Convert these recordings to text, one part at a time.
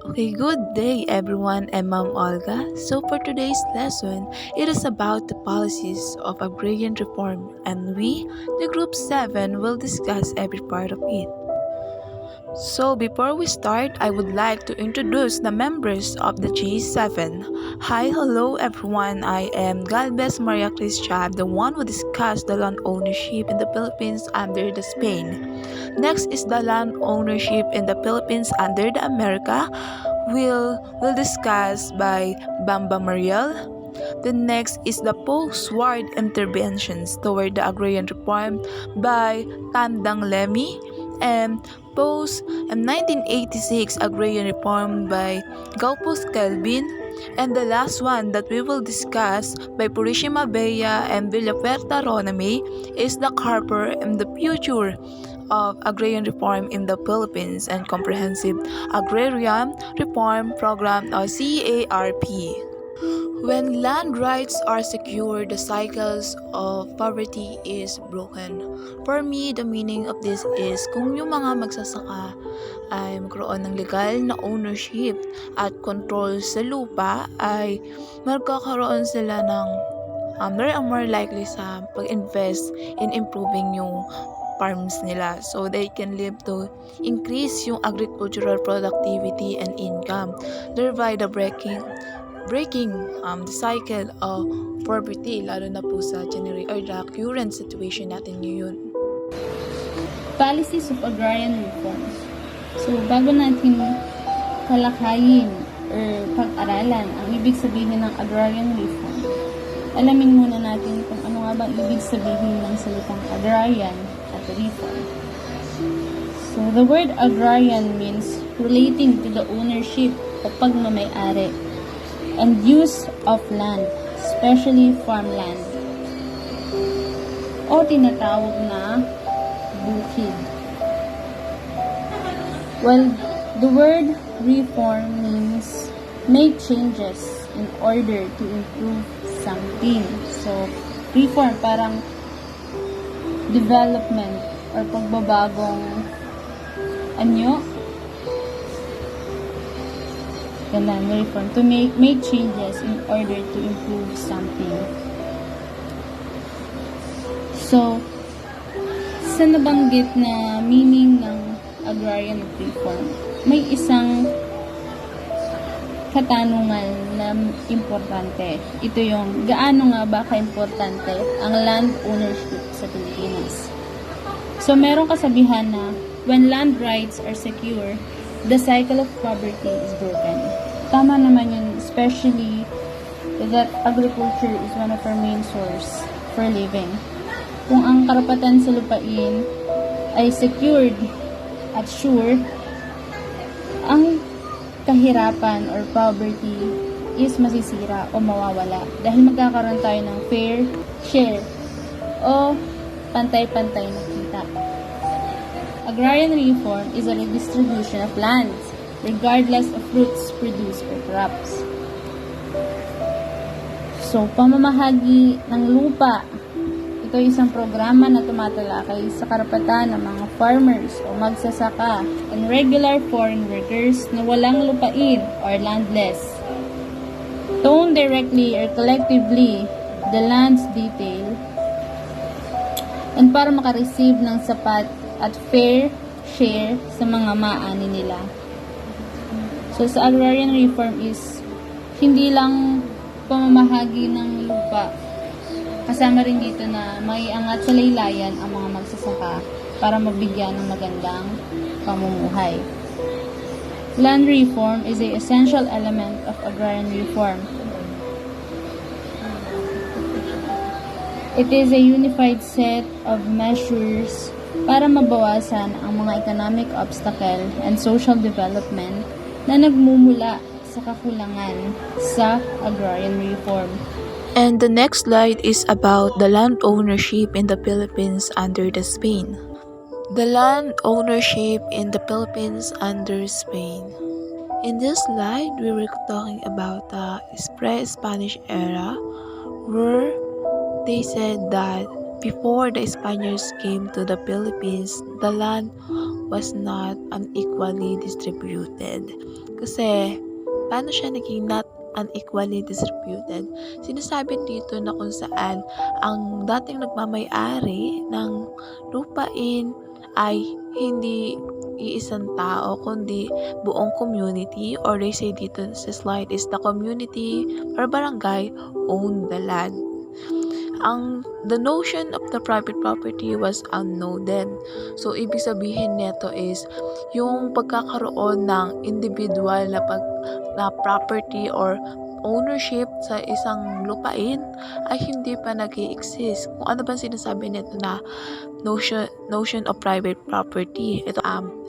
Okay, good day everyone. I'm Ma'am Olga. So for today's lesson, it is about the policies of agrarian reform and we, the group 7, will discuss every part of it. So before we start, I would like to introduce the members of the G7. Hi, hello everyone. I am Galvez Maria Crischa, the one who discussed the land ownership in the Philippines under the Spain. Next is the land ownership in the Philippines under the America. Will discuss by Bamba Mariel. The next is the post-war interventions toward the agrarian reform by Tandang Lemi and post 1986 agrarian reform by Galpos Kelvin. And the last one that we will discuss by Purishima Bea and Villafuerte Roname is the Carper and the future of agrarian reform in the Philippines and Comprehensive Agrarian Reform Program or CARP. When land rights are secured, the cycles of poverty is broken. For me, the meaning of this is kung yung mga magsasaka ay magkaroon ng legal na ownership at control sa lupa ay magkakaroon sila ng more likely sa pag-invest in improving yung farms nila so they can live to increase yung agricultural productivity and income, thereby breaking the cycle of poverty lalo na po sa the current situation natin ngayon. Policies of agrarian reforms. So, bago natin talakayin or pag-aralan ang ibig sabihin ng agrarian reform, alamin muna natin kung ano nga ba ibig sabihin ng salitang agrarian at reform. So, the word agrarian means relating to the ownership o pagmamay-ari and use of land, especially farmland, o tinatawag na bukid. Well, the word reform means make changes in order to improve something. So, reform parang development or pagbabagong anyo. Ganun, reform. To make changes in order to improve something. So, sa nabanggit na meaning ng agrarian reform, may isang katanungan na importante. Ito yung, gaano nga ba ka-importante ang land ownership sa Pilipinas? So, merong kasabihan na, when land rights are secure, the cycle of poverty is broken. Tama naman yun, especially that agriculture is one of our main source for living. Kung ang karapatan sa lupain ay secured at sure, ang kahirapan or poverty is masisira o mawawala dahil magkakaroon tayo ng fair share o pantay-pantay na kita. Agrarian reform is a redistribution of lands, regardless of fruits produced or crops. So, pamamahagi ng lupa. Ito ay isang programa na tumatalakay sa karapatan ng mga farmers o magsasaka and regular foreign workers na walang lupain or landless to own directly or collectively the land's detail and para makareceive ng sapat at fair share sa mga maani nila. So, sa agrarian reform is hindi lang pamamahagi ng lupa. Kasama rin dito na maiangat sa laylayan ang mga magsasaka para mabigyan ng magandang pamumuhay. Land reform is an essential element of agrarian reform. It is a unified set of measures para mabawasan ang mga economic obstacle and social development na nagmumula sa kakulangan sa agrarian reform. And the next slide is about the land ownership in the Philippines under the Spain. The land ownership in the Philippines under Spain. In this slide, we were talking about the pre-Spanish era where they said that Before the Spaniards came to the Philippines, the land was not unequally distributed. Kasi, paano siya naging not unequally distributed? Sinasabi dito na kung saan ang dating nagmamay-ari ng lupain ay hindi iisang tao kundi buong community, or they say dito sa slide is the community or barangay owned the land. The notion of the private property was unknown then. So, ibig sabihin nito is yung pagkakaroon ng individual na property or ownership sa isang lupain ay hindi pa nag-i-exist. Kung ano ba sinasabi nito na notion of private property. Ito,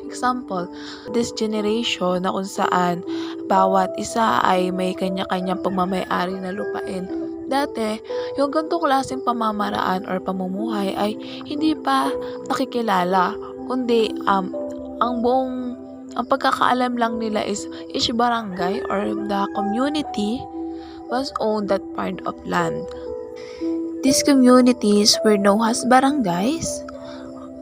example, this generation na kung saan bawat isa ay may kanya-kanyang pagmamay-ari na lupain. Dati, yung ganitong klaseng pamamaraan or pamumuhay ay hindi pa nakikilala, kundi ang pagkakaalam lang nila is each barangay or the community was owned that part of land. These communities were known as barangays.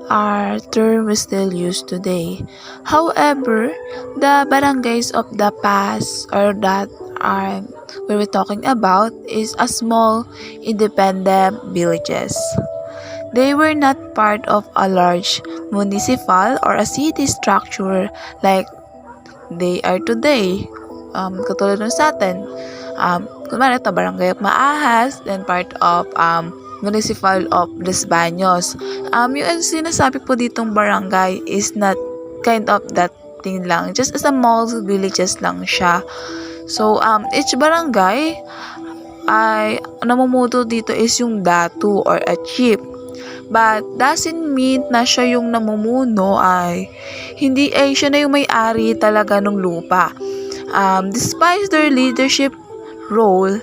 Our term is still used today. However, the barangays of the past or that are where we're talking about is a small independent villages. They were not part of a large municipal or a city structure like they are today. Katulad ng sa atin, kunwari ito, Barangay of Maahas, then part of municipal of Los Baños. Yung sinasabi po ditong barangay is not kind of that thing lang. Just as a small villages lang siya. So, each barangay ay namumuto dito is yung datu or a chief. But doesn't mean na siya yung namumuno ay hindi ay siya na yung may-ari talaga ng lupa. Despite their leadership role,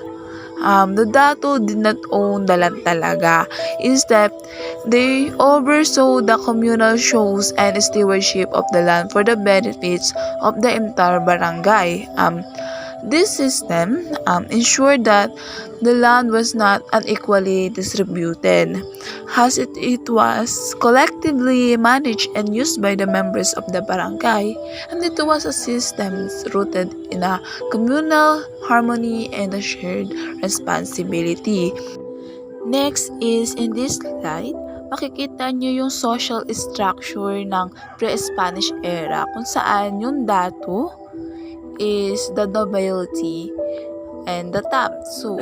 the datu did not own the land talaga. Instead, they oversaw the communal shows and stewardship of the land for the benefits of the entire barangay. This system ensured that the land was not unequally distributed, as it was collectively managed and used by the members of the barangay, and it was a system rooted in a communal harmony and a shared responsibility. Next is in this slide, makikita nyo yung social structure ng pre-Spanish era kung saan yung datu is the nobility and the top. So,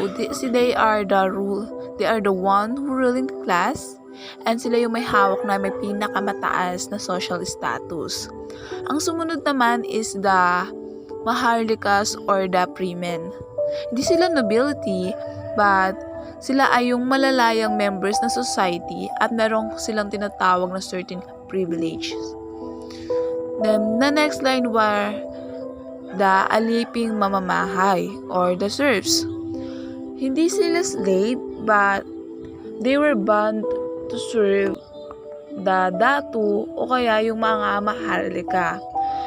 they are the one who ruling class, and sila yung may hawak na may pinakamataas na social status. Ang sumunod naman is the maharlikas or the freemen. Hindi sila nobility, but sila ay yung malalayang members ng society at merong silang tinatawag na certain privileges. Then, the next line were the aliping mamamahay or the serfs. Hindi sila slave, but they were bound to serve the datu o kaya yung mga maharlika.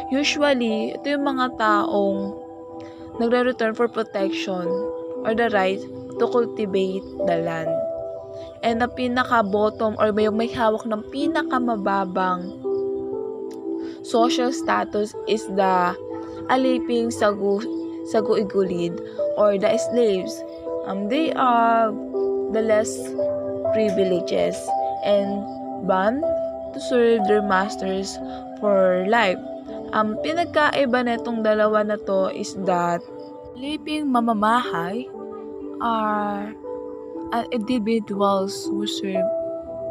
Usually, ito yung mga taong nagre-return for protection or the right to cultivate the land. And the pinaka-bottom or may hawak ng pinakamababang social status is the aliping saguigulid or the slaves. They are the less privileges and bound to serve their masters for life. Pinagkaiba netong dalawa na to is that aliping mamamahay are individuals who serve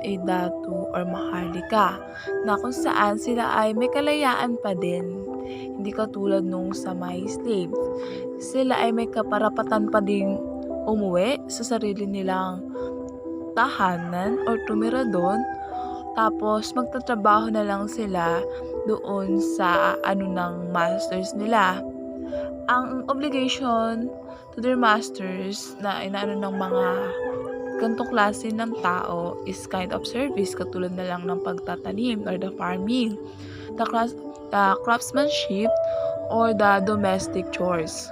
a datu or maharlika na kung saan sila ay may kalayaan pa din. Hindi katulad nung sa my slave. Sila ay may kaparapatan pa ding umuwi sa sarili nilang tahanan or tumira doon. Tapos magtatrabaho na lang sila doon sa ng masters nila. Ang obligation to their masters na inaano ng mga ganitong klase ng tao is kind of service, katulad na lang ng pagtatanim or the farming, the craftsmanship, or the domestic chores.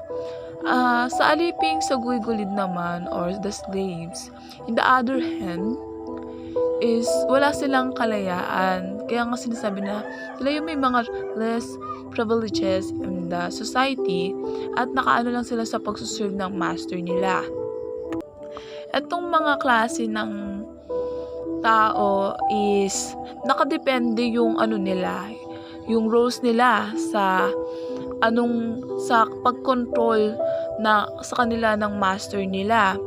Sa aliping saguigulid naman or the slaves, in the other hand, is wala silang kalayaan. Kaya nga sinasabi na sila yung may mga less privileges in the society at nakaano lang sila sa pagsuserve ng master nila. Itong mga klase ng tao is nakadepende yung ano nila, yung roles nila sa sa pag-control na sa kanila ng master nila.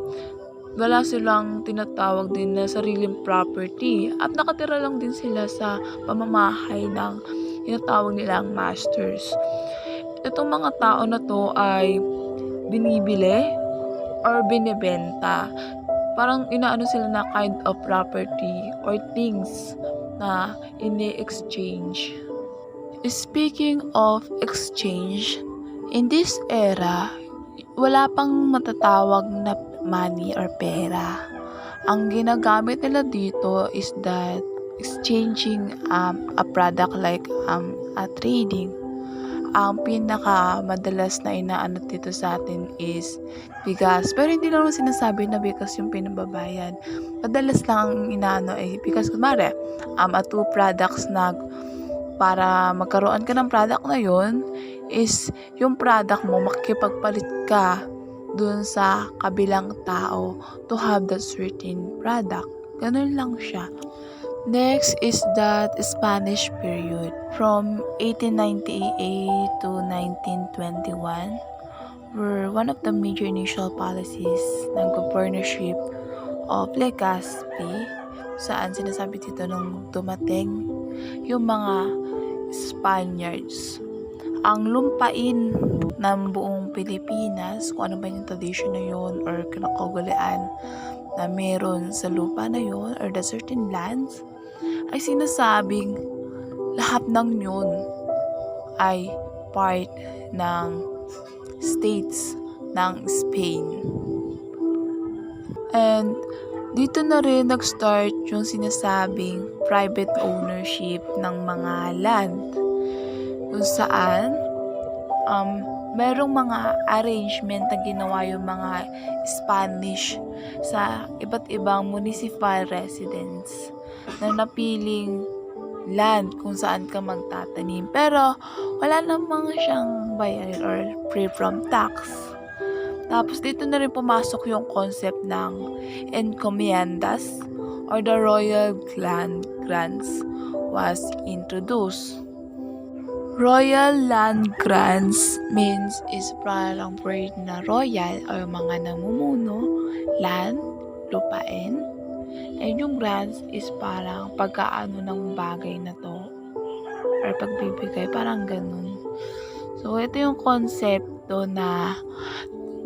Wala silang tinatawag din na sariling property at nakatira lang din sila sa pamamahay ng tinatawag nilang masters. Itong mga tao na to ay binibili or binibenta. Parang inaano sila na kind of property or things na ini-exchange. Speaking of exchange, in this era, wala pang matatawag na money or pera. Ang ginagamit nila dito is that exchanging a product like a trading. Ang pinaka madalas na inaano dito sa atin is bigas. Pero hindi naman sinasabi na bigas yung pinababayad. Madalas lang ang inaano ay bigas. Kumare, two products na para magkaroon ka ng product na yun is yung product mo makikipagpalit ka dun sa kabilang tao to have that certain product. Ganun lang siya. Next is that Spanish period from 1898 to 1921 were one of the major initial policies ng governorship of Legazpi, saan sinasabi dito nung dumating yung mga Spaniards. Ang lumpain ng buong Pilipinas, kung ano ba yung tradition na yun or kinakaugalaan na meron sa lupa na yun or the certain lands, ay sinasabing lahat ng yun ay part ng states ng Spain. And dito na rin nag-start yung sinasabing private ownership ng mga land kung saan merong mga arrangement na ginawa yung mga Spanish sa iba't ibang municipal residents na napiling land kung saan ka magtatanim. Pero wala namang siyang bayarin or free from tax. Tapos dito na rin pumasok yung concept ng encomiendas or the royal land grants was introduced. Royal land grants means is parang word na royal or mga namumuno, land, lupain. And yung grants is parang pagkaano ng bagay na to or pagbibigay, parang ganun. So ito yung konsepto na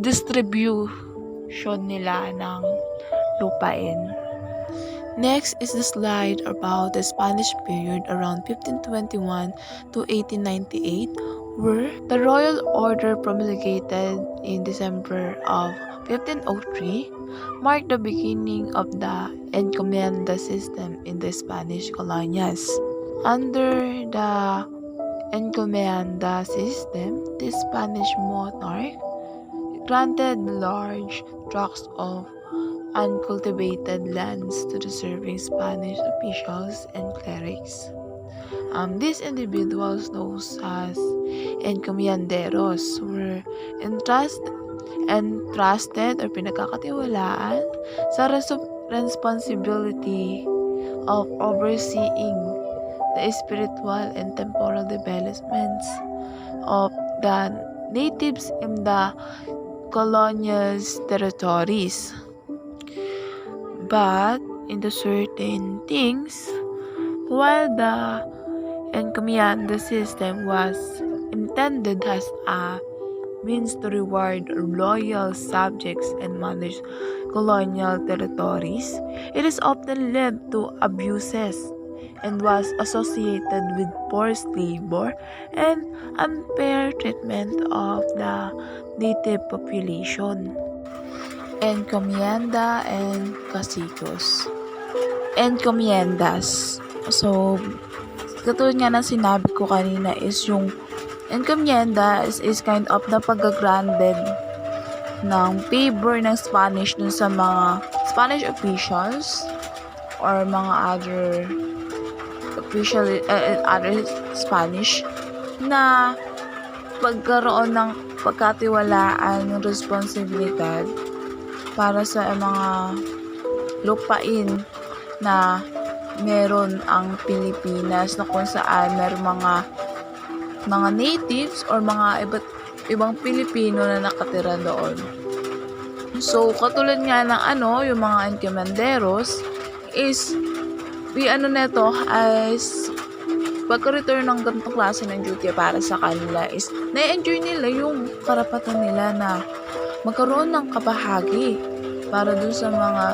distribution nila ng lupain. Next is the slide about the Spanish period around 1521 to 1898, where the royal order promulgated in December of 1503 marked the beginning of the encomienda system in the Spanish colonies. Under the encomienda system, the Spanish monarch granted large tracts of uncultivated lands to the serving Spanish officials and clerics. These individuals, known as encomienderos, were entrusted or pinagkakatiwalaan sa responsibility of overseeing the spiritual and temporal developments of the natives in the colonial territories. But in the certain things, while the encomienda system was intended as a means to reward loyal subjects and manage colonial territories, it is often led to abuses and was associated with forced labor and unfair treatment of the native population. Encomienda and casigos. Encomiendas. So, katulad nga ng sinabi ko kanina is yung encomienda is kind of na pag-granted ng favor ng Spanish dun sa mga Spanish officials or mga other Spanish na pagkaroon ng pagkatiwalaan ng responsibilidad para sa mga lupain na meron ang Pilipinas, na kung saan meron mga natives or mga ibang Pilipino na nakatira doon. So, katulad nga ng yung mga encomenderos is neto as pagka-return ng ganitong klase ng duty para sa kanila is na-enjoy nila yung karapatan nila na magkaroon ng kabahagi para dun sa mga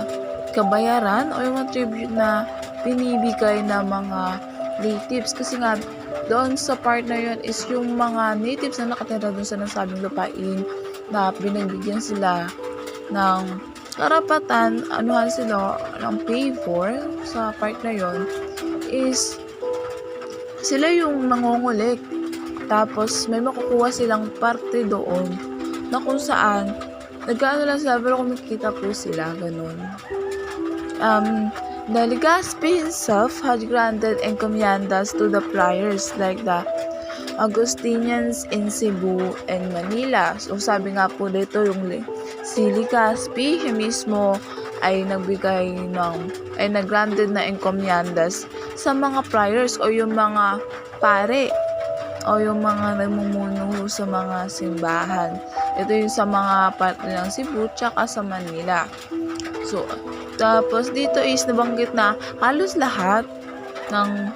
kabayaran o yung mga tribute na binibigay ng mga natives. Kasi nga doon sa part na yun is yung mga natives na nakatira dun sa nasabing lupain na binibigyan sila ng karapatan, sila ng favor sa part na yun is sila yung nangungulik. Tapos may makukuha silang parte doon na kung saan lang sila pero kumikita po sila, ganun. The Legazpi himself had granted encomiendas to the friars like the Augustinians in Cebu and Manila. So sabi nga po dito si Legazpi, siya mismo ay nag-granted na encomiendas sa mga friars o yung mga pare o yung mga namumuno sa mga simbahan. Ito yung sa mga part ng Cebu tsaka sa Manila. So, tapos dito is nabanggit na halos lahat ng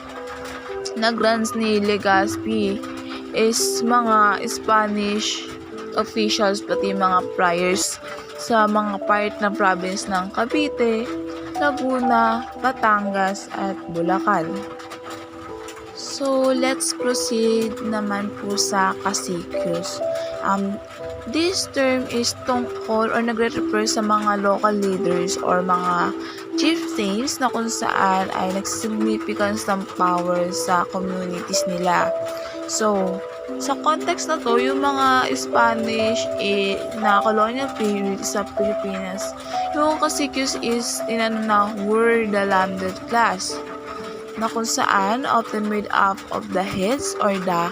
grants ni Legazpi is mga Spanish officials pati mga friars sa mga part ng province ng Cavite, Laguna, Batangas at Bulacan. So, let's proceed naman po sa caciques. This term is tungkol or nagre-refer sa mga local leaders or mga chieftains na kung saan ay nagsignificance ng power sa communities nila. So, sa context na to, yung mga Spanish na colonial period sa Pilipinas, yung caciques is were the landed class na kung saan often made up of the heads or the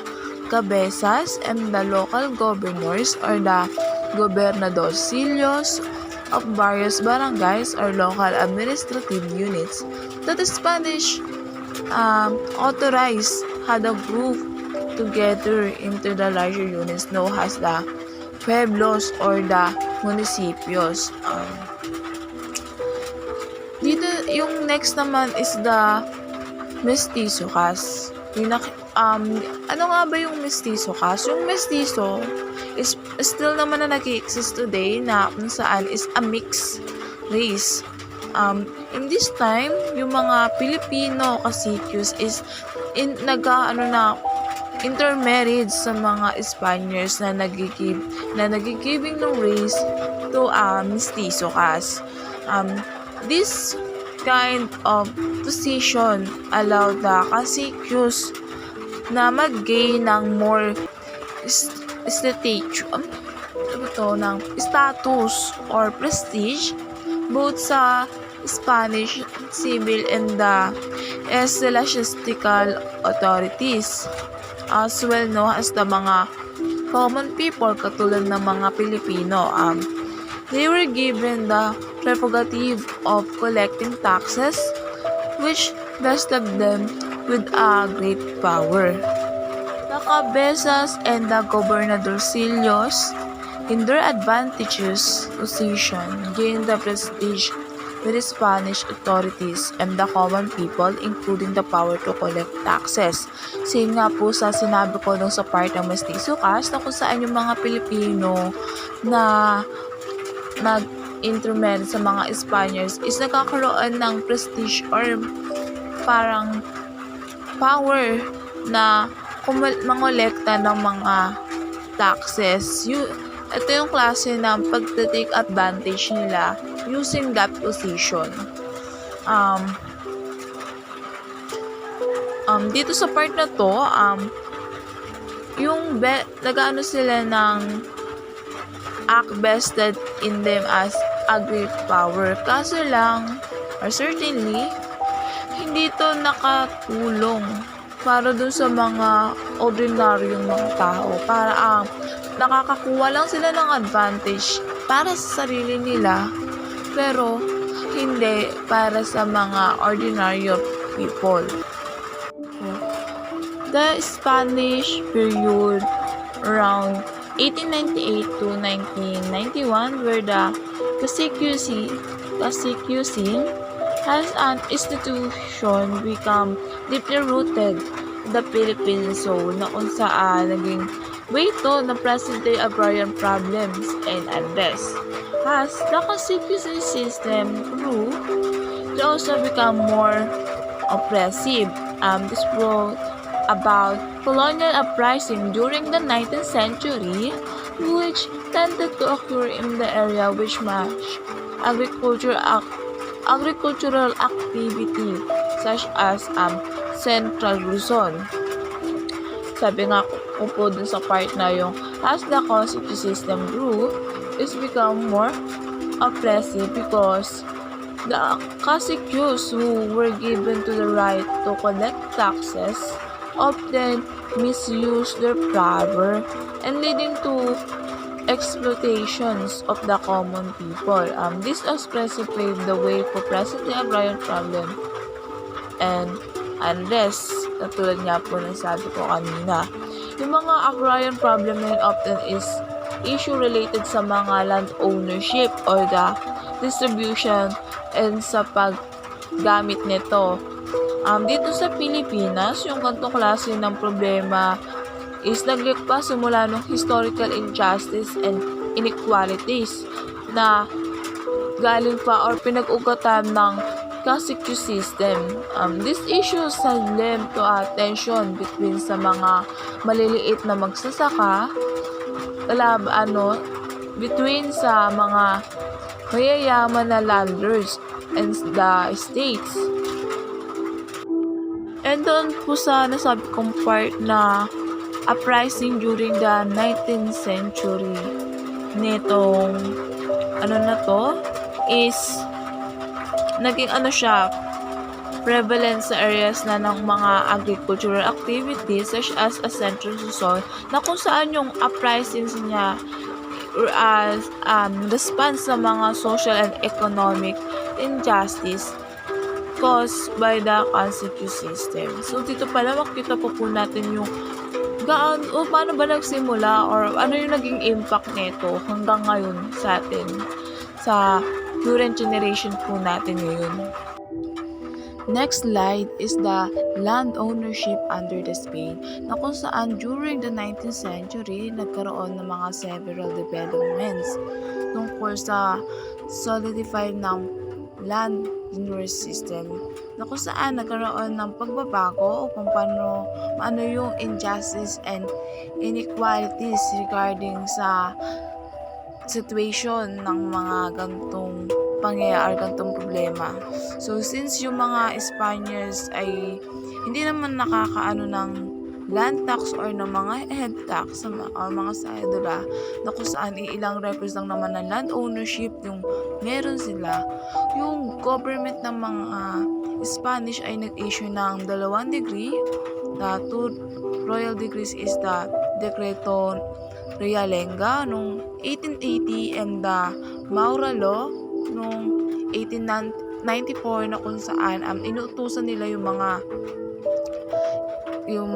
cabezas and the local governors or the gobernadorcillos of various barangays or local administrative units that the Spanish authorized had a group together into the larger units known as the pueblos or the municipios. Dito, yung next naman is the mestizo caste. Ano nga ba yung mestizo caste? Yung mestizo is still naman na nag-exist today na kung saan is a mixed race. In this time, yung mga Filipino caciques is intermarried sa mga Spaniards na nagigiving ng race to mestizo caste. This kind of position allowed the caciques na mag-gain ng more status or prestige both sa Spanish civil and the ecclesiastical authorities, as well known as the mga common people katulad ng mga Pilipino. They were given the prerogative of collecting taxes, which vested them with a great power. The cabezas and the gobernadorcillos, in their advantageous position, gained the prestige with the Spanish authorities and the common people, including the power to collect taxes. Same nga po sa sinabi ko nung sa part ng mestizo caste na kung saan yung mga Pilipino na nag-intermarry sa mga Spaniards is nagkakaroon ng prestige or parang power na mangolekta ng mga taxes. Ito yung klase ng pag-take advantage nila using that position. Dito sa part na to, nag-ano sila ng act vested in them as a great power. Kaso lang, or certainly, hindi to nakatulong para dun sa mga ordinaryong mga tao. Para nakakakuha lang sila ng advantage para sa sarili nila, pero hindi para sa mga ordinary people. The Spanish period around 1898 to 1991, where the Caciquism has an institution become deeply rooted in the Philippines, so na kung saan naging way to na present-day agrarian problems and unrest. As the Caciquism system grew, it also become more oppressive. This brought about colonial uprising during the 19th century, which tended to occur in the area which much agricultural activity such as Central Luzon. Sabi nga ko po dun sa part na yung as the constitution system grew, it's become more oppressive because the caciques who were given to the right to collect taxes often misuse their power and leading to exploitations of the common people. This oppressive paved the way for present-day agrarian problem and unrest, katulad nga po ng sabi ko kanina. Yung mga agrarian problem na yun often is issue related sa mga land ownership or the distribution and sa paggamit nito. Dito sa Pilipinas, yung ganitong klase ng problema is naglikpa simula ng historical injustice and inequalities na galing pa or pinag-ugatan ng cacique system. These issues have led to a tension between sa mga maliliit na magsasaka, between sa mga mayayaman na landlords and the states. And doon po sa nasabi kong part na uprising during the 19th century nitong is naging prevalent sa areas na ng mga agricultural activities such as a Central Luzon, na kung saan yung uprisings niya as response sa mga social and economic injustice caused by the cacique system. So dito pala makita po natin yung paano ba nagsimula or ano yung naging impact nito hanggang ngayon sa atin, sa current generation po natin ngayon. Next slide is the land ownership under the Spain, na kung saan during the 19th century nagkaroon ng mga several developments tungkol sa solidified ng land ownership system, na kung saan nagkaroon ng pagbabago kung paano yung injustice and inequalities regarding sa situation ng mga gantong pangyayari, gantong problema. So since yung mga Spaniards ay hindi naman nakakaano ng land tax or ng mga head tax or mga sayadura, na kung saan ilang records lang naman ng land ownership yung meron sila, yung government ng mga Spanish ay nag-issue ng 2 degree. The 2 royal degrees is the Decreto Realenga noong 1880 and the Maura Law noong 1894, na kung saan inuutusan nila yung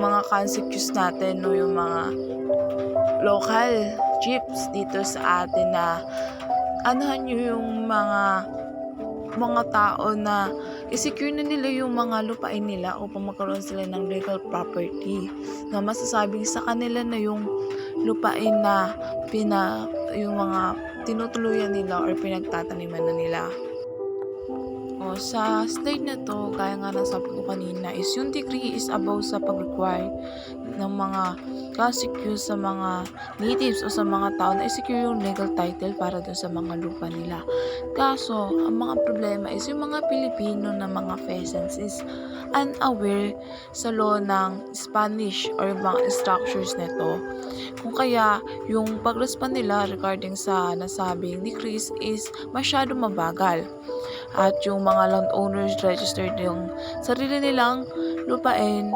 mga caciques natin, no, yung mga local chiefs dito sa atin na anuhan yung mga tao na i-secure na nila yung mga lupain nila upang magkaroon sila ng legal property na masasabing sa kanila na yung lupain na yung mga tinutuluyan nila or pinagtataniman na nila. Sa slide na to, gaya nga ng sabi ko kanina, is yung degree is about sa pag-require ng mga caciques sa mga natives o sa mga tao na i-secure yung legal title para dun sa mga lupa nila. Kaso, ang mga problema is yung mga Pilipino na mga peasants is unaware sa law ng Spanish or mga structures nito. Kung kaya, yung pag-respond nila regarding sa nasabing decrease is masyado mabagal. at yung mga landowners registered yung sarili nilang lupain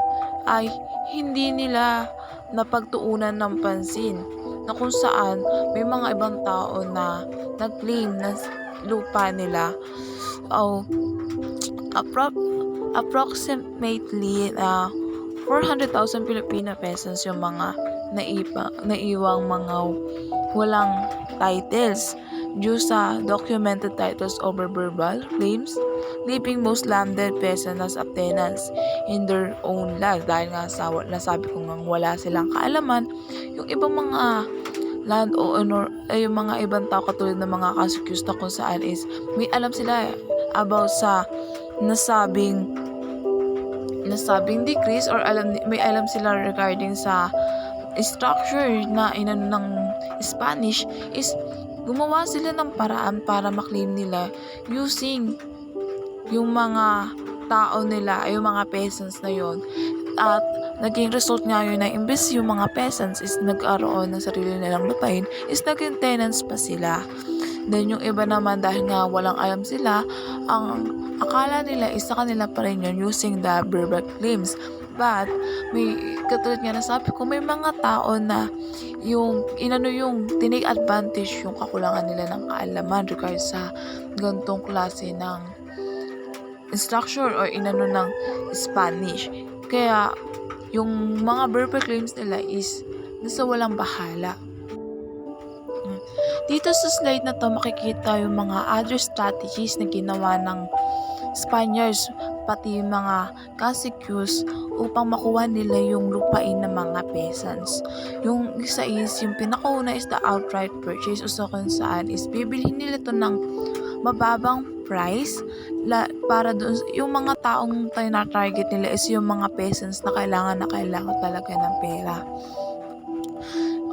ay hindi nila napagtuunan ng pansin, na kung saan may mga ibang tao na nag-claim na lupa nila o approximately 400,000 Filipino pesos yung mga naiwang mga walang titles due sa documented titles over verbal claims, leaving most landed peasants as tenants in their own land. Dahil nga sa nasabi ko nga wala silang kaalaman, yung ibang mga landowner ay yung mga ibang tao katulad ng mga accused na kung saan is may alam sila about sa nasabing decrease, or may alam sila regarding sa structure na inano ng Spanish, is gumawa sila ng paraan para maklaim nila using yung mga tao nila, yung mga peasants na yon. At naging result nga yun na imbes yung mga peasants is nag-aroon ng sarili nilang lupain, is naging tenants pa sila. Then yung iba naman, dahil nga walang alam sila, ang akala nila is sa kanila pa rin yun using the verbal claims. But may katulad nga na sabi ko, may mga tao na yung tinake advantage yung kakulangan nila ng kaalaman regarding sa gantong klase ng structure or ng Spanish. Kaya yung mga verbal claims nila is nasa walang bahala. Dito sa slide na to makikita yung mga other strategies na ginawa ng Spaniards pati yung mga caciques upang makuha nila yung lupain ng mga peasants. Yung isa is, yung pinakauna is the outright purchase, o kung saan is bibilhin nila to ng mababang price para doon yung mga taong tina-target nila is yung mga peasants na kailangan talaga ng pera.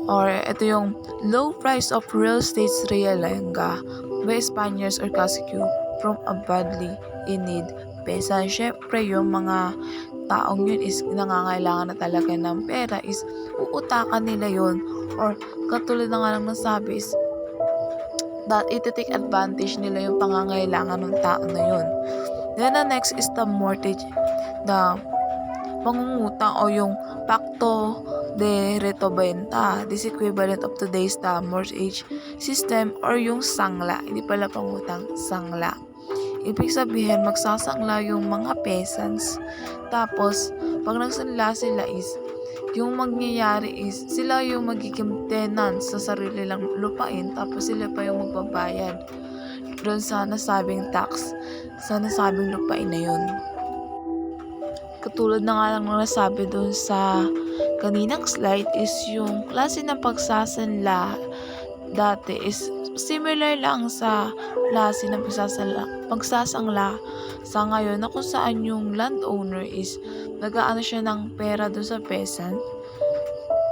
Or ito yung low price of real estates realenga by Spaniards or cacique from a badly in need peasant. Syempre yung mga taong yun is nangangailangan na talaga ng pera, is uutakan nila yun, or katulad na nga lang nasabi is that iti-take advantage nila yung pangangailangan ng tao na yun. Then the next is the mortgage, the pangungutang o yung pacto de retoventa. This equivalent of today's the mortgage system or yung sangla. Hindi pala pangutang, sangla. Ibig sabihin, magsasangla yung mga peasants. Tapos, pag nagsanla sila is, yung mangyayari is, sila yung magiging tenants sa sarili lang lupain, tapos sila pa yung magbabayad doon sa nasabing tax, sa nasabing lupain na yun. Katulad na nga lang nasabi doon sa kaninang slide is yung klase ng pagsasanla dati is similar lang sa klase ng pagsasangla sa ngayon, na kung saan yung landowner is nag-aano siya ng pera doon sa peasant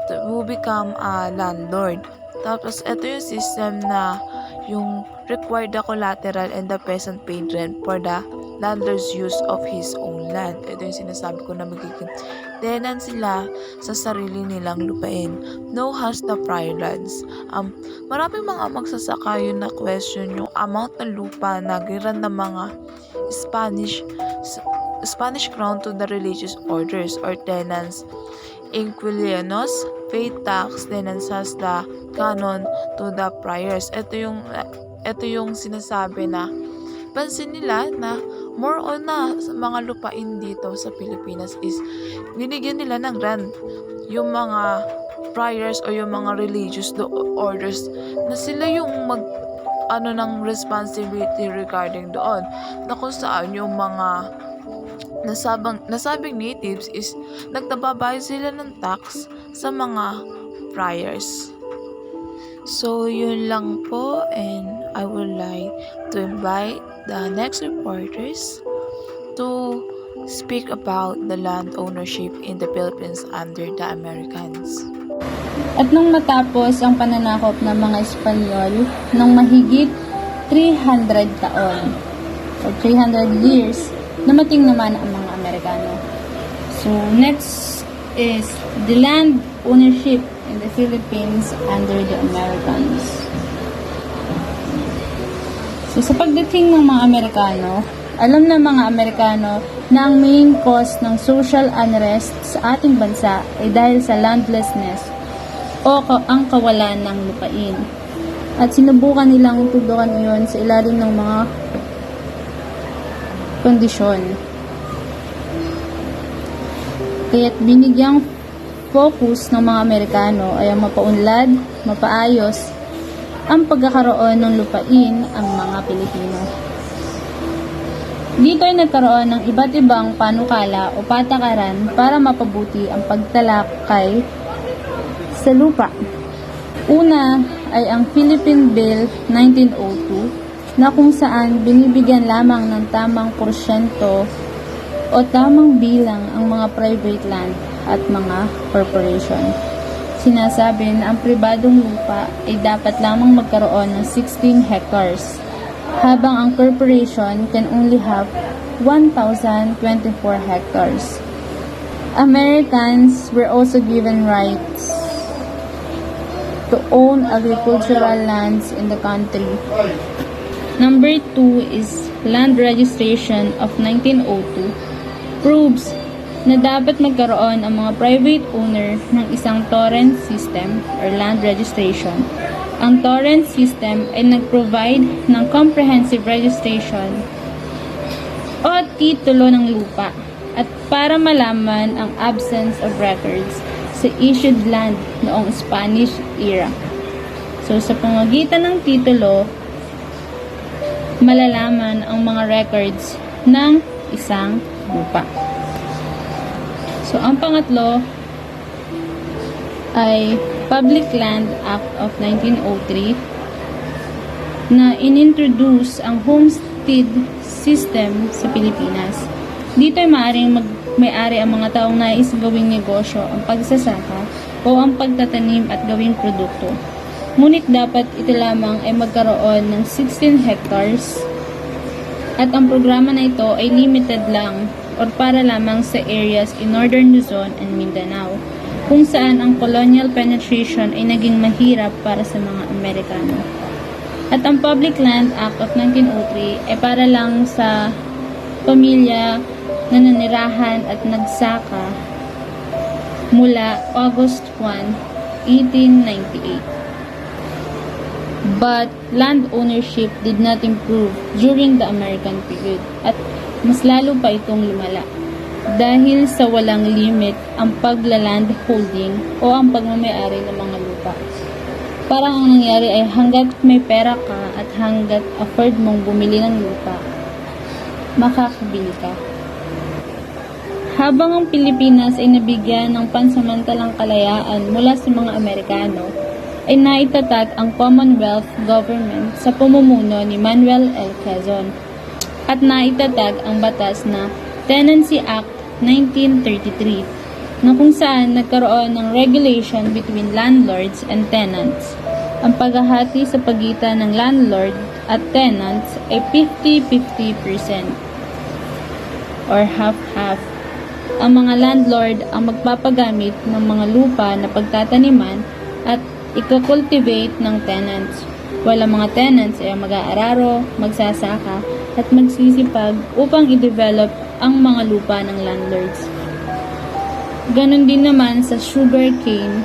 to become a landlord. Tapos ito yung system na yung required the collateral and the peasant paid rent for the landlord's use of his own land. Ito yung sinasabi ko na magiging tenant sila sa sarili nilang lupain. No has the prior lands. Maraming mga magsasaka yun na question yung amount ng lupa na giran ng mga Spanish crown to the religious orders or tenants. Inquilinos paid tax, tenants has the canon to the priors. Ito yung sinasabi na pansin nila na more on na sa mga lupain dito sa Pilipinas is binigyan nila ng rent yung mga priors o yung mga religious orders, na sila yung ng responsibility regarding doon, na kung saan yung mga nasabing natives is nagtababayad sila ng tax sa mga priors. So yun lang po, and I would like to invite the next reporters to speak about the land ownership in the Philippines under the Americans. At nung matapos ang pananakop ng mga Espanyol ng mahigit 300 taon or 300 years, namating naman ang mga Amerikano. So next is the land ownership in the Philippines under the Americans. So, sa pagdating ng mga Amerikano, alam ng mga Amerikano na ang main cause ng social unrest sa ating bansa ay dahil sa landlessness o ang kawalan ng lupain. At sinubukan nilang tudukan iyon sa ilalim ng mga kondisyon. Kaya't binigyang focus ng mga Amerikano ay ang mapaunlad, mapaayos ang pagkakaroon ng lupain ang mga Pilipino. Dito ay nagkaroon ng iba't ibang panukala o patakaran para mapabuti ang pagtalakay sa lupa. Una ay ang Philippine Bill 1902 na kung saan binibigyan lamang ng tamang porsyento o tamang bilang ang mga private land at mga corporation. Sinasabi na ang pribadong lupa ay dapat lamang magkaroon ng 16 hectares, habang ang corporation can only have 1,024 hectares. Americans were also given rights to own agricultural lands in the country. Number 2 is Land Registration of 1902 proves na dapat magkaroon ang mga private owner ng isang torrent system or land registration. Ang torrent system ay nag-provide ng comprehensive registration o titulo ng lupa at para malaman ang absence of records sa issued land noong Spanish era. So, sa pamamagitan ng titulo, malalaman ang mga records ng isang lupa. So, ang pangatlo ay Public Land Act of 1903 na inintroduce ang homestead system sa Pilipinas. Dito ay maaaring may-ari ang mga taong nais gawing negosyo ang pagsasaka o ang pagtatanim at gawing produkto. Ngunit dapat ito lamang ay magkaroon ng 16 hectares at ang programa na ito ay limited lang or para lamang sa areas in Northern Luzon and Mindanao, kung saan ang colonial penetration ay naging mahirap para sa mga Amerikano. At ang Public Land Act of 1903 ay para lang sa pamilya na nanirahan at nagsaka mula August 1, 1898. But land ownership did not improve during the American period at mas lalo pa itong lumala dahil sa walang limit ang pagla-land holding o ang pagmamayari ng mga lupa. Parang ang nangyari ay hanggat may pera ka at hanggat afford mong bumili ng lupa, makakabili ka. Habang ang Pilipinas ay nabigyan ng pansamantalang kalayaan mula sa mga Amerikano, ay naitatag ang Commonwealth Government sa pamumuno ni Manuel L. Quezon at naitatag ang batas na Tenancy Act 1933 na kung saan nagkaroon ng regulation between landlords and tenants. Ang paghahati sa pagitan ng landlord at tenants ay 50-50% or half-half. Ang mga landlord ang magpapagamit ng mga lupa na pagtataniman at ikakultivate ng tenants, while ang mga tenants ay mag-aararo, magsasaka, at magsisipag upang i-develop ang mga lupa ng landlords. Ganon din naman sa sugar cane,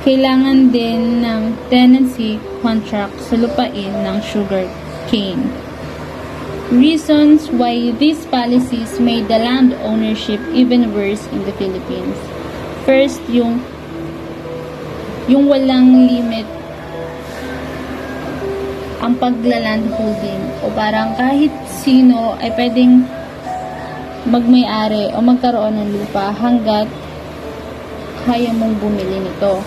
kailangan din ng tenancy contract sa lupain ng sugar cane. Reasons why these policies made the land ownership even worse in the Philippines. First, yung walang limit ang pagla-land holding o parang kahit sino ay pwedeng magmay-ari o magkaroon ng lupa hanggat kaya mong bumili nito.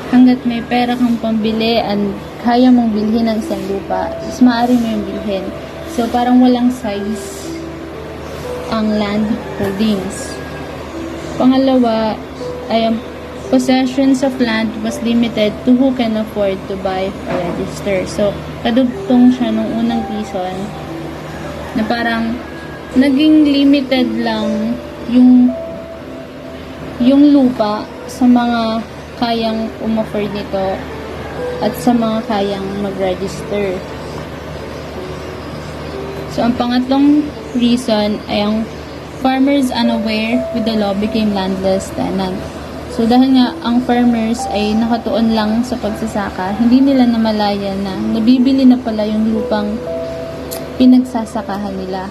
Hanggat may pera kang pambili and kaya mong bilhin ng isang lupa, is maaari mo yung bilhin. So, parang walang size ang land holdings. Pangalawa ay ang possessions of land was limited to who can afford to buy or register. So, kadugtong siya nung unang season na parang naging limited lang yung lupa sa mga kayang umafford nito at sa mga kayang mag-register. So, ang pangatlong reason ay ang farmers unaware with the law became landless tenant. So, dahil nga ang farmers ay nakatuon lang sa pagsasaka, hindi nila namalayan na nabibili na pala yung lupang pinagsasakahan nila.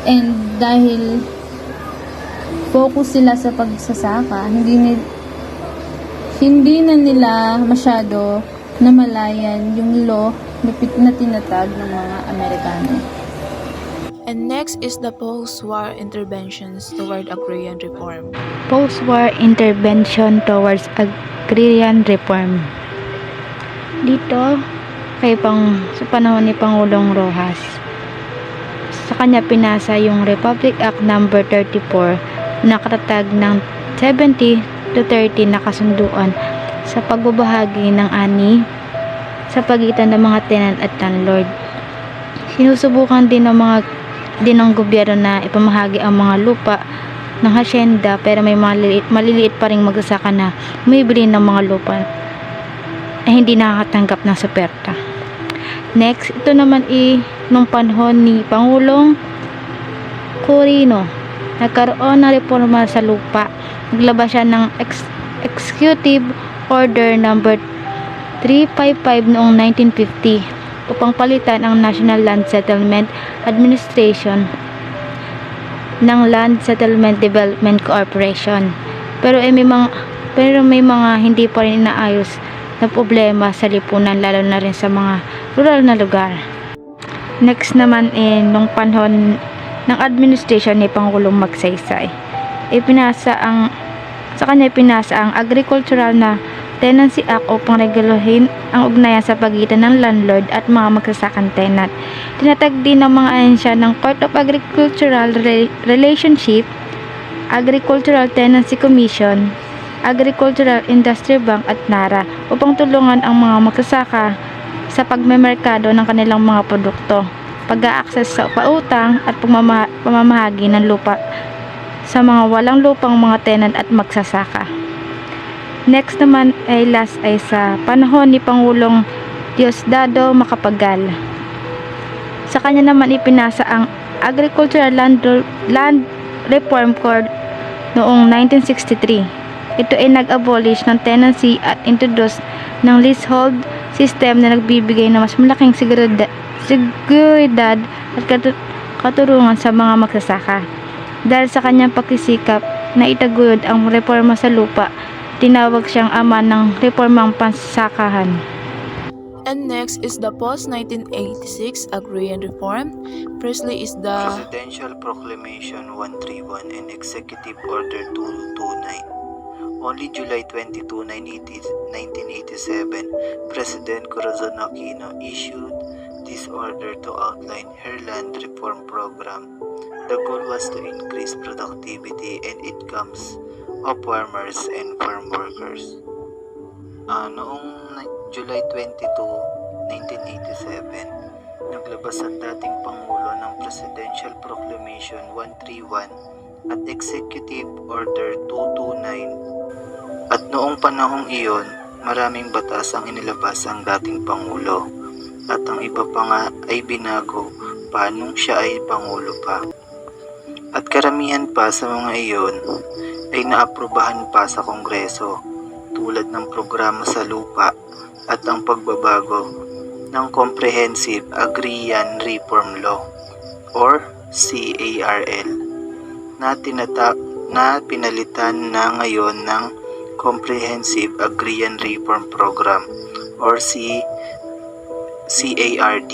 And dahil focus sila sa pagsasaka, hindi na nila masyado namalayan yung law na tinatag ng mga Amerikano. And next is the post-war interventions toward agrarian reform. Post-war intervention towards agrarian reform. Dito, sa panahon ni Pangulong Rojas, sa kanya pinasa yung Republic Act No. 34 na katatag ng 70-30 na kasunduan sa pagbabahagi ng ani sa pagitan ng mga tenant at landlord. Sinusubukan din ng gobyerno na ipamahagi ang mga lupa ng hasyenda, pero may maliliit pa ring magsasaka na bumibili ng mga lupa na hindi nakakatanggap ng suporta. Next, ito naman nung panahon ni Pangulong Quirino, nagkaroon ng reforma sa lupa. Naglabas siya ng Executive Order No. 355 noong 1950 upang palitan ang National Land Settlement Administration ng Land Settlement Development Corporation. Pero may mga hindi pa rin inaayos na problema sa lipunan, lalo na rin sa mga rural na lugar. Next naman nung panahon ng administration ni Pangulong Magsaysay, sa kanya pinasa ang Agricultural na Tenancy Act upang reguluhin ang ugnayan sa pagitan ng landlord at mga magsasakang tenant. Tinatag din ng mga ahensya ng Court of Agricultural Relationship, Agricultural Tenancy Commission, Agricultural Industry Bank at NARA upang tulungan ang mga magsasaka sa pagmemerkado ng kanilang mga produkto, pag-a-access sa pautang at pamamahagi ng lupa sa mga walang lupang mga tenant at magsasaka. Next naman last ay sa panahon ni Pangulong Diosdado Macapagal. Sa kanya naman ipinasa ang Agricultural Land Reform Code noong 1963. Ito ay nag-abolish ng tenancy at introduce ng leasehold system na nagbibigay ng mas malaking seguridad at katurungan sa mga magsasaka. Dahil sa kanyang pagsisikap na itaguyod ang reforma sa lupa, tinawag siyang ama ng reformang pansasakahan. And next is the post-1986 agrarian reform. Firstly is the Presidential Proclamation 131 and Executive Order 229. Only July 22, 1987, President Corazon Aquino issued this order to outline her land reform program. The goal was to increase productivity and incomes of farmers and farm workers. Noong July 22, 1987, naglabas ang dating Pangulo ng Presidential Proclamation 131 at Executive Order 229. At noong panahong iyon, maraming batas ang inilabas ang dating Pangulo at ang iba pa nga ay binago pa nung siya ay Pangulo pa. At karamihan pa sa mga iyon ay naaprubahan pa sa Kongreso, tulad ng programa sa lupa at ang pagbabago ng Comprehensive Agrarian Reform Law or CARL na pinalitan na ngayon ng Comprehensive Agrarian Reform Program or CARD.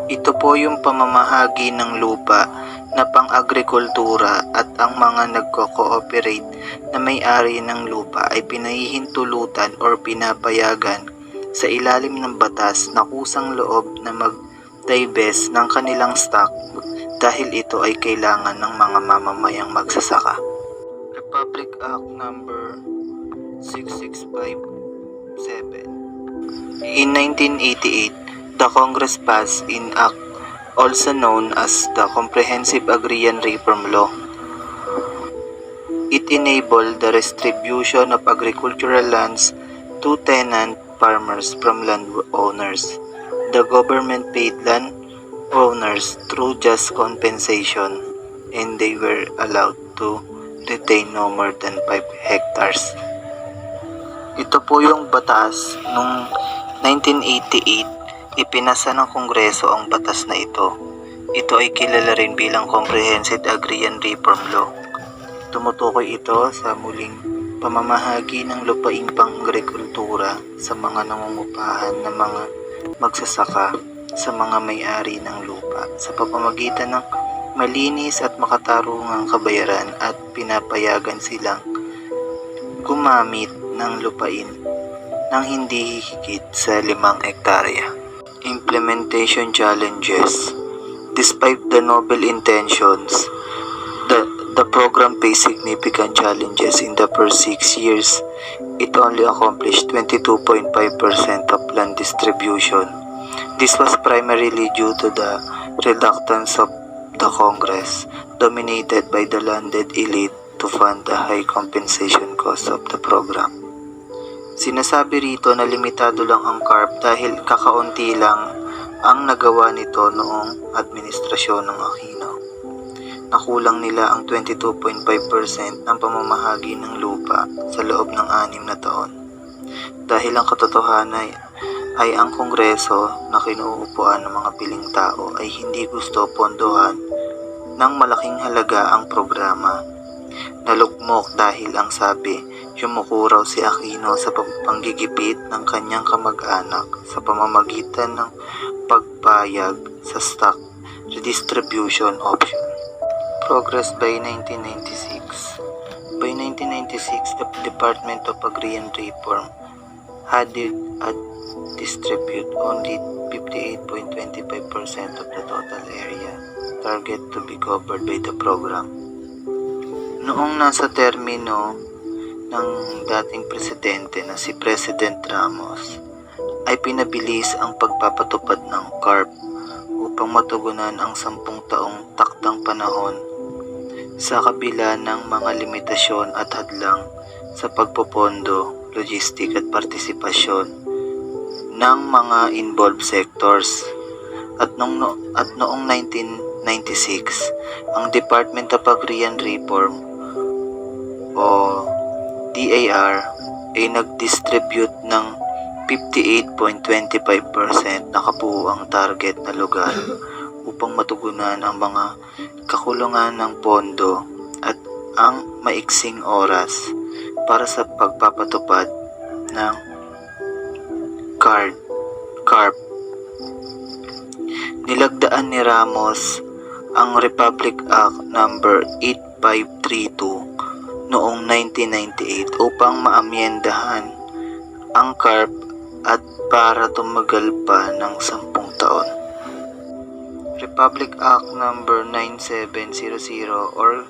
Ito po yung pamamahagi ng lupa na pang-agrikultura at ang mga nagko-cooperate na may-ari ng lupa ay pinahihintulutan or pinapayagan sa ilalim ng batas na kusang loob na mag-divest ng kanilang stock dahil ito ay kailangan ng mga mamamayang magsasaka. Republic Act No. 6657. In 1988, the Congress passed an act also known as the Comprehensive Agrarian Reform Law. It enabled the distribution of agricultural lands to tenant farmers from landowners. The government paid landowners through just compensation, and they were allowed to retain no more than 5 hectares. Ito po yung batas noong 1988, ipinasa ng Kongreso ang batas na ito. Ito ay kilala rin bilang Comprehensive Agrarian Reform Law. Tumutukoy ito sa muling pamamahagi ng lupaing pang-agrikultura sa mga nangungupahan ng mga magsasaka sa mga may-ari ng lupa sa pamamagitan ng malinis at makatarungang kabayaran at pinapayagan silang gumamit ng lupain ng hindi higit sa 5 hektarya. Implementation challenges. Despite the noble intentions, the program faced significant challenges in the first 6 years. It only accomplished 22.5% of land distribution. This was primarily due to the reluctance of the Congress, dominated by the landed elite, to fund the high compensation cost of the program. Sinasabi rito na limitado lang ang CARP dahil kakaunti lang ang nagawa nito noong administrasyon ng Aquino. Nakulang nila ang 22.5% ng pamamahagi ng lupa sa loob ng 6 na taon. Dahil ang katotohanan ay ang Kongreso na kinuupuan ng mga piling tao ay hindi gusto pondohan ng malaking halaga ang programa. Nalugmok dahil ang sabi, yumuko raw si Aquino sa panggigipit ng kanyang kamag-anak sa pamamagitan ng pagpayag sa stock redistribution option. Progress by 1996. By 1996, the Department of Agrarian Reform had distribute only 58.25% of the total area target to be covered by the program. Noong nasa termino ng dating presidente na si President Ramos, ay pinabilis ang pagpapatupad ng CARP upang matugunan ang 10 taong taktang panahon sa kabila ng mga limitasyon at hadlang sa pagpopondo, logistik at partisipasyon ng mga involved sectors. At noong 1996, ang Department of Agrarian Reform o DAR ay nag-distribute ng 58.25% na kabuuang target na lugar upang matugunan ang mga kakulangan ng pondo at ang maiksing oras para sa pagpapatupad ng CARP. Nilagdaan ni Ramos ang Republic Act No. 8532 noong 1998 upang maamyendahan ang CARP at para tumagal pa ng 10 taon. Republic Act No. 9700 or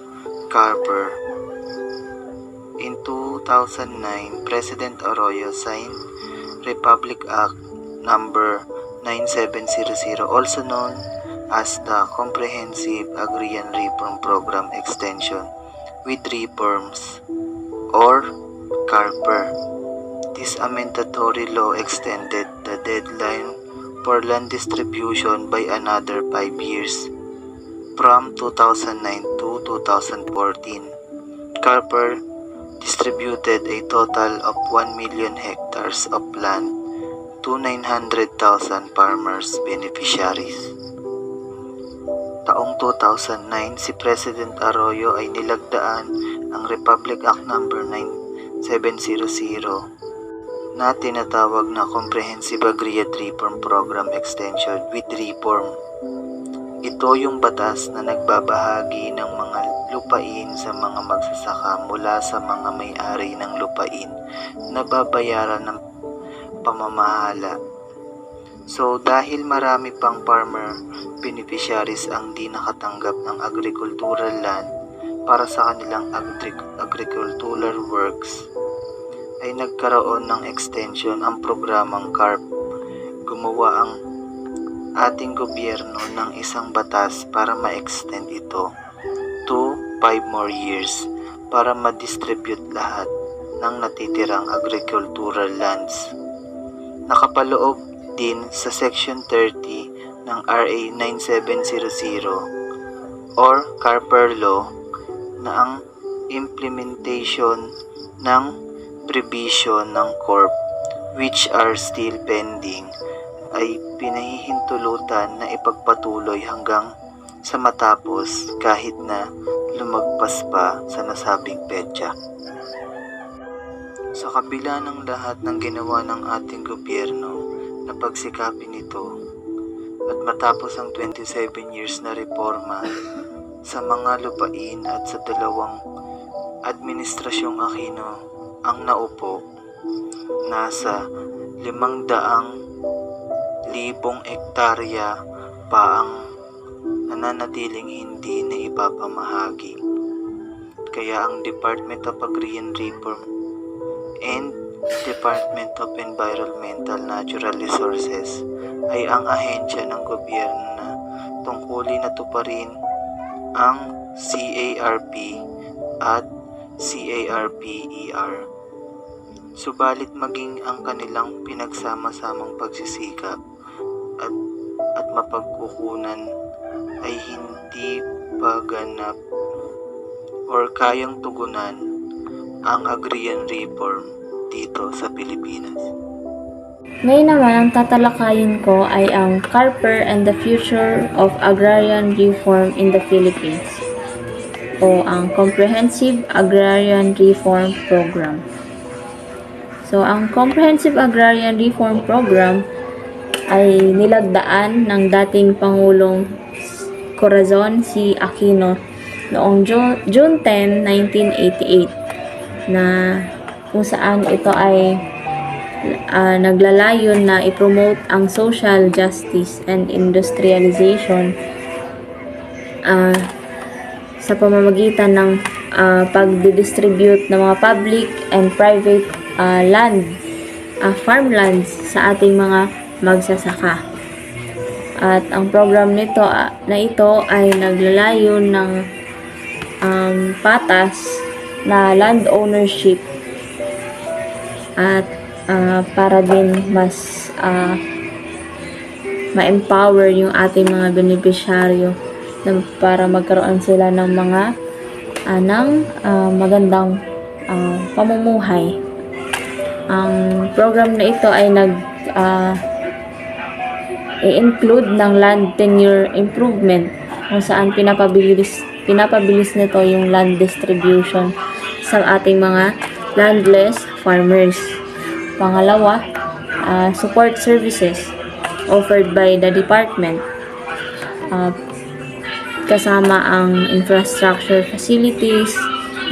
CARPER. In 2009, President Arroyo signed Republic Act No. 9700, also known as the Comprehensive Agrarian Reform Program Extension with Reforms or CARPER. This mandatory law extended the deadline for land distribution by another 5 years from 2009 to 2014. CARPER distributed a total of 1 million hectares of land to 900,000 farmers beneficiaries. Taong 2009, si President Arroyo ay nilagdaan ang Republic Act No. 9700 na tinatawag na Comprehensive Agrarian Reform Program Extension with Reform. Ito yung batas na nagbabahagi ng mga lupain sa mga magsasaka mula sa mga may-ari ng lupain na babayaran ng pamamahala. So dahil marami pang farmer beneficiaries ang di nakatanggap ng agricultural land para sa kanilang agricultural works, ay nagkaroon ng extension ang programang CARP. Gumawa ang ating gobyerno ng isang batas para ma-extend ito to 5 more years para ma-distribute lahat ng natitirang agricultural lands. Nakapaloob din sa Section 30 ng RA 9700 or Carper Law na ang implementation ng provision ng CORP which are still pending ay pinahihintulutan na ipagpatuloy hanggang sa matapos kahit na lumagpas pa sa nasabing petsa. Sa kabila ng lahat ng ginawa ng ating gobyerno na pagsikapin ito at matapos ang 27 years na reforma sa mga lupain at sa dalawang administrasyong Aquino ang naupo, nasa 500,000 hektarya pa ang nananatiling hindi na ipapamahagi. Kaya ang Department of Agrarian Reform and Department of Environmental Natural Resources ay ang ahensya ng gobyerno na tungkulin na tuparin ang CARP at CARPER. Subalit maging ang kanilang pinagsama-samang pagsisikap at mapagkukunan ay hindi pa ganap or kayang tugunan ang agrarian reform dito sa Pilipinas. Ngayon naman, ang tatalakayin ko ay ang Carper and the Future of Agrarian Reform in the Philippines o ang Comprehensive Agrarian Reform Program. So, ang Comprehensive Agrarian Reform Program ay nilagdaan ng dating Pangulong Corazon C. Aquino noong June 10, 1988 na kung saan ito ay naglalayon na i-promote ang social justice and industrialization sa pamamagitan ng pagdidistribute ng mga public and private farmlands sa ating mga magsasaka. At ang program nito na ito ay naglalayon ng patas na land ownership at para din mas ma-empower yung ating mga beneficiaryo para magkaroon sila ng mga magandang pamumuhay. Ang program na ito ay i-include ng land tenure improvement kung saan pinapabilis nito yung land distribution sa ating mga landless farmers. Pangalawa, support services offered by the department kasama ang infrastructure facilities,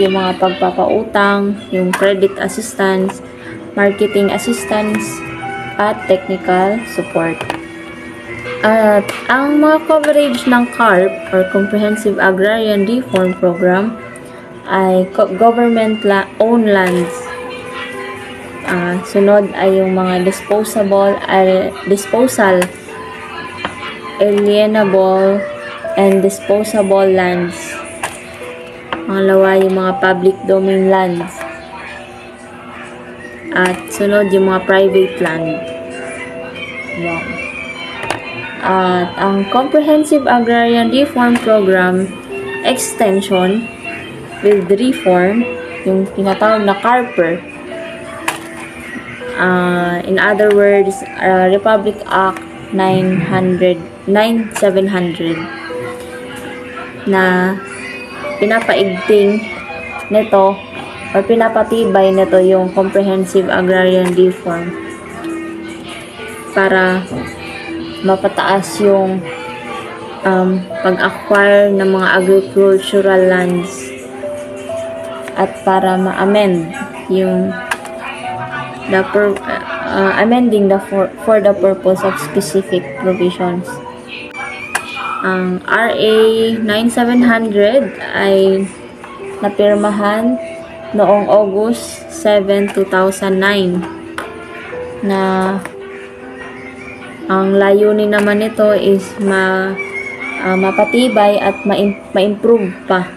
yung mga pagpapautang, yung credit assistance, marketing assistance, at technical support. At ang mga coverage ng CARP or Comprehensive Agrarian Reform Program ay government-owned lands. Sunod ay yung mga disposal, alienable, and disposable lands. Pangalawa, yung mga public domain lands. At sunod, yung mga private land. Yan. At ang Comprehensive Agrarian Reform Program extension with reform, yung tinatawag na Carper. In other words, Republic Act 9700 na pinapaigting nito o pinapatibay nito yung Comprehensive Agrarian Reform para mapataas yung pag-acquire ng mga agricultural lands at para ma-amend yung amending for the purpose of specific provisions. Ang RA 9700 ay napirmahan noong August 7, 2009 na ang layunin naman nito is mapatibay at ma-improve pa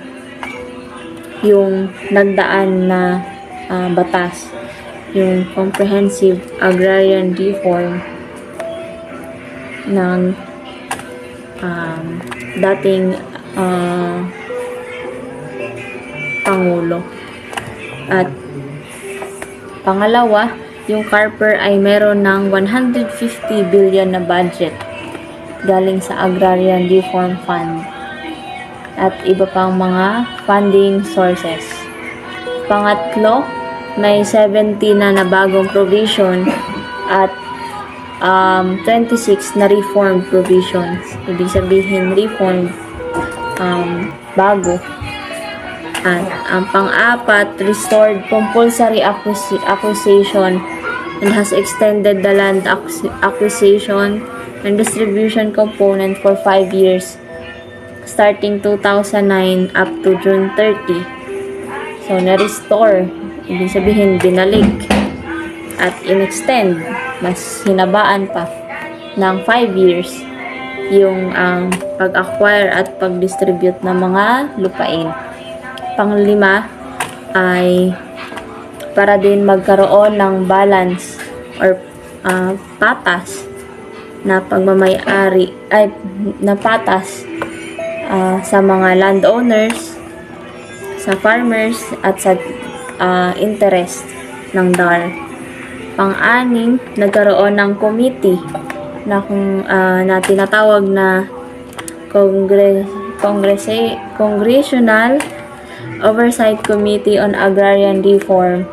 yung nagdaan na batas. yung comprehensive agrarian reform ng dating Pangulo. At pangalawa, yung Carper ay meron ng 150 billion na budget galing sa Agrarian Reform Fund at iba pang mga funding sources. Pangatlo, may 70 na bagong provision at 26 na reform provisions. Ibig sabihin, reform bago. At ang pang-apat, restored compulsory acquisition and has extended the land acquisition and distribution component for 5 years starting 2009 up to June 30. So, na-restore, ibig sabihin, binalik at in-extend, mas hinabaan pa ng 5 years yung pag-acquire at pag-distribute ng mga lupain. Panglima ay para din magkaroon ng balance or patas na pagmamay-ari ay na patas sa mga landowners, sa farmers at sa interest ng DAR. Pang-anim, nagkaroon ng committee na na tinatawag na Congressional Oversight Committee on Agrarian Reform,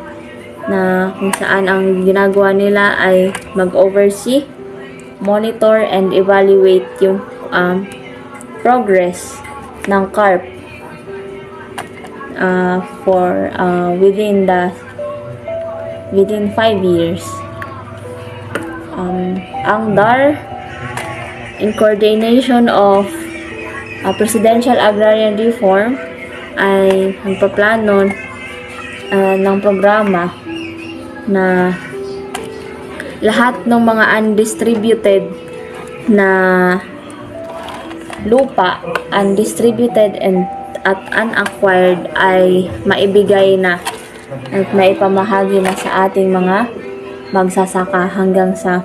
na kung saan ang ginagawa nila ay mag-oversee, monitor, and evaluate yung progress ng CARP for within 5 years. Ang DAR, in coordination of Presidential Agrarian Reform, ay nagpaplano ng programa na lahat ng mga undistributed na lupa, undistributed at unacquired ay maibigay na at maipamahagi na sa ating mga magsasaka hanggang sa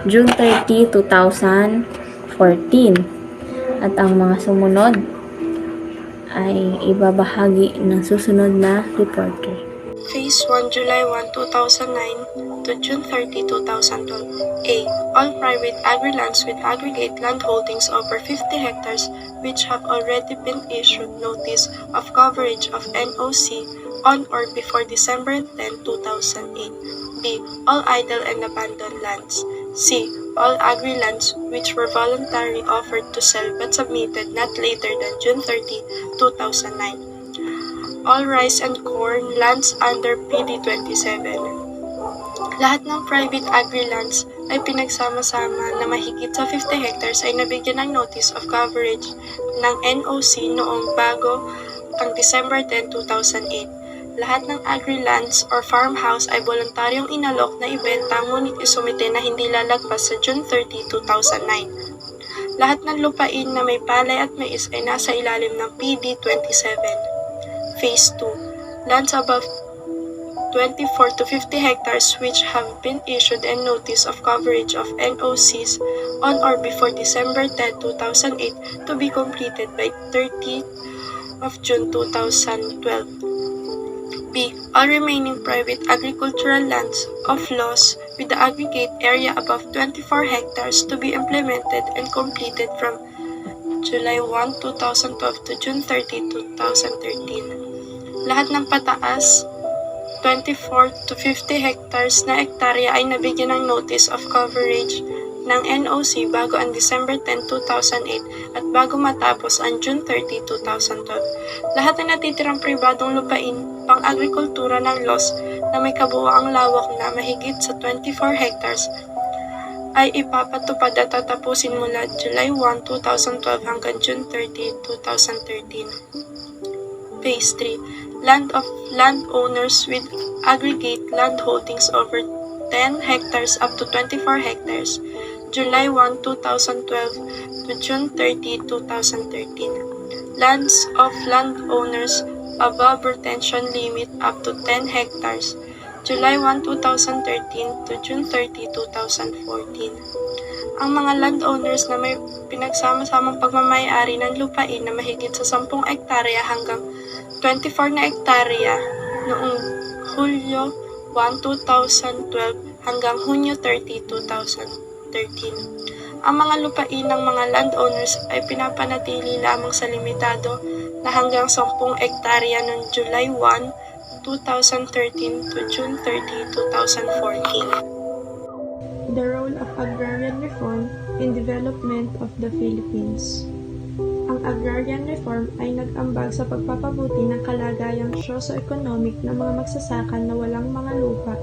June 30, 2014. At ang mga sumunod ay ibabahagi ng susunod na reporter. Phase 1, July 1, 2009 to June 30, 2012. A. All private agri-lands with aggregate land holdings over 50 hectares which have already been issued notice of coverage of NOC on or before December 10, 2008. B. All idle and abandoned lands. C. All agri-lands which were voluntarily offered to sell but submitted not later than June 30, 2009. All rice and corn lands under PD 27. Lahat ng private agri-lands ay pinagsama-sama na mahigit sa 50 hectares ay nabigyan ng notice of coverage ng NOC noong bago ang December 10, 2008. Lahat ng agri-lands or farmhouse ay voluntaryong inalok na ibenta ngunit isumite na hindi lalagpas sa June 30, 2009. Lahat ng lupain na may palay at mais ay nasa ilalim ng PD 27. Phase 2. Lands above 24 to 50 hectares which have been issued a notice of coverage of NOCs on or before December 10, 2008 to be completed by 30 of June 2012. B. All remaining private agricultural lands of laws with the aggregate area above 24 hectares to be implemented and completed from July 1, 2012 to June 30, 2013. Lahat ng pataas 24 to 50 hectares na ektarya ay nabigyan ng notice of coverage ng NOC bago ang December 10, 2008 at bago matapos ang June 30, 2012. Lahat ng natitirang pribadong lupain pang-agrikultura ng LOS na may kabuuang lawak na mahigit sa 24 hectares ay ipapatupad at tatapusin mula July 1, 2012 hanggang June 30, 2013. Phase 3. Land of landowners with aggregate land holdings over 10 hectares up to 24 hectares, July 1, 2012 to June 30, 2013. Lands of landowners above retention limit up to 10 hectares, July 1, 2013 to June 30, 2014. Ang mga landowners na may pinagsama-samang pagmamayari ng lupain na mahigit sa 10 ektarya hanggang 24 na ektarya noong Hulyo 1, 2012 hanggang Hunyo 30, 2013. Ang mga lupain ng mga landowners ay pinapanatili lamang sa limitado na hanggang 10 ektarya noong July 1, 2013 to June 30, 2014. The role of agrarian reform in development of the Philippines. Ang agrarian reform ay nag-ambag sa pagpapabuti ng kalagayang socio-economic ng mga magsasaka na walang mga lupa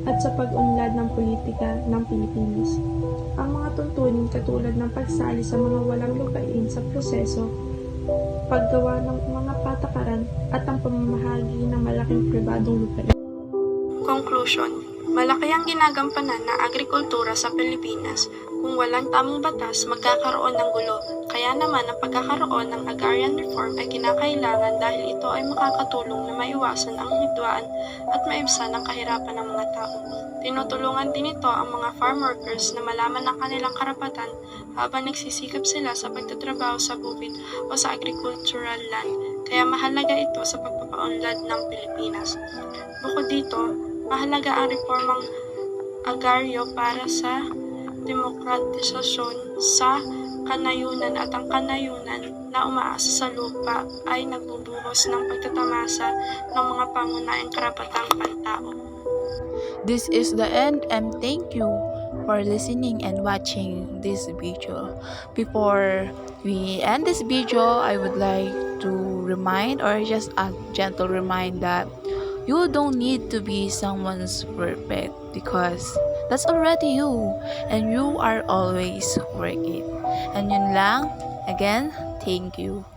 at sa pag-unlad ng politika ng Pilipinas. Ang mga tuntunin katulad ng pagsali sa mga walang lupain sa proseso, paggawa ng mga patakaran at ang pamamahagi ng malaking pribadong lupain. Conclusion. Malaki ang ginagampanan ng agrikultura sa Pilipinas. Kung walang tamang batas, magkakaroon ng gulo. Kaya naman ang pagkakaroon ng agrarian reform ay kinakailangan dahil ito ay makakatulong na maiwasan ang hidwaan at maibsan ang kahirapan ng mga tao. Tinutulungan din ito ang mga farm workers na malaman ang kanilang karapatan habang nagsisikap sila sa pagtatrabaho sa bukid o sa agricultural land. Kaya mahalaga ito sa pagpapaunlad ng Pilipinas. Bukod dito, mahalaga ang reformang agaryo para sa demokratisasyon sa kanayunan at ang kanayunan na umaasa sa lupa ay nagbubuhos ng pagtatamasa ng mga pangunahing karapatang pantao. This is the end and thank you for listening and watching this video. Before we end this video, I would like to remind or just a gentle remind that you don't need to be someone's perfect because that's already you and you are always worth it. And yun lang, again, thank you.